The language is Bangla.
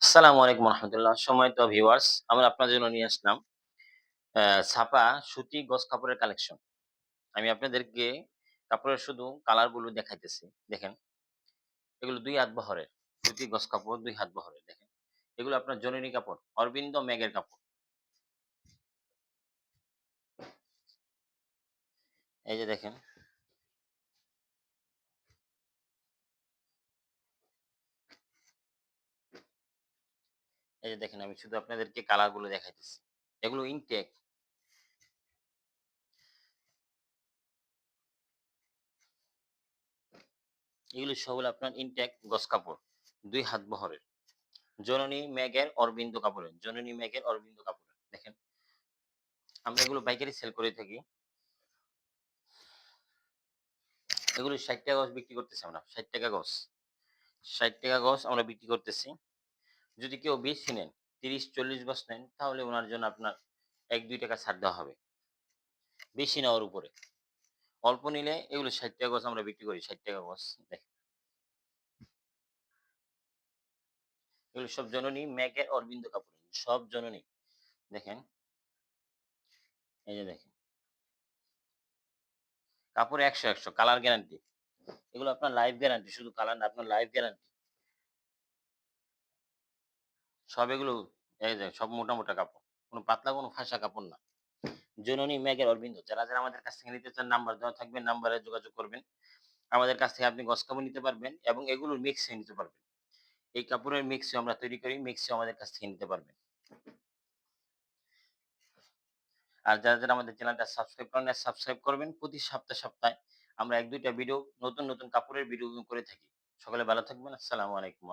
আসসালামু আলাইকুম রহমতুল্লাহ। সম্মানিত ভিউয়ার্স, আমরা আপনাদের জন্য নিয়ে আসলাম ছাপা সুতি গজ কাপড়ের কালেকশন। আমি আপনাদেরকে কাপড়ের শুধু কালার গুলো দেখাইতেছি। দেখেন, এগুলো ২ হাত বহরের সুতি গজ কাপড়, ২ হাত বহরের। দেখেন, এগুলো আপনার জনিনী কাপড়, অরবিন্দ মেগের কাপড়। এই যে দেখেন, এই যে দেখেন, আমি শুধু আপনাদেরকে কালার গুলো দেখাইতেছি। এগুলো ইনটেক। এগুলো সবগুলো আপনার ইনটেক গজ কাপড়, ২ হাত বহরের। জননী মেগের অরবিন্দ কাপড়ের, জননী মেগের অরবিন্দ কাপড়ের। দেখেন, আমরা এগুলো পাইকারি সেল করে থাকি। এগুলো ৳৬০ গজ বিক্রি করতেছি আমরা। ৳৬০ গজ। ৳৬০ গজ আমরা বিক্রি করতেছি। যদি কেউ বেশি নেন, ৩০-৪০ গজ নেন, তাহলে উনার জন্য আপনার ৳১-৳২ ছাড় দেওয়া হবে। বেশি নেওয়ার উপরে। অল্প নিলে এগুলো ৳৬০ গজ আমরা বিক্রি করি। ৳৬০ গজ। দেখেন, এগুলো সব জননী ম্যাগের অরবিন্দ কাপড়। সব জননী। দেখেন, এই যে দেখেন। কাপড় ১০০, কালার গ্যারান্টি। এগুলো আপনার লাইফ গ্যারান্টি। শুধু কালার না, আপনার লাইফ গ্যারান্টি। সব এগুলো এই যে সব মোটা, মোটা কাপড়। কোন পাতলা কোন ফাঁসা কাপড় না। জননী মেগের অরবিন্দ। যারা আমাদের কাছ থেকে নিতে চান, নাম্বার দেওয়া থাকবে, নাম্বারে যোগাযোগ করবেন। আমাদের কাছ থেকে আপনি গজ কাপড় নিতে পারবেন এবং এগুলোর মিক্সে নিতে পারবেন। এই কাপড়ের মিক্সও আমরা তৈরি করি, মিক্সও আমাদের কাছ থেকে নিতে পারবেন। আর যারা আমাদের চ্যানেলটা সাবস্ক্রাইব করেন না, সাবস্ক্রাইব করবেন। প্রতি সপ্তাহে আমরা ১-২ টা ভিডিও, নতুন কাপড়ের ভিডিও করে থাকি। সকলে ভালো থাকবেন। আসসালামু আলাইকুম।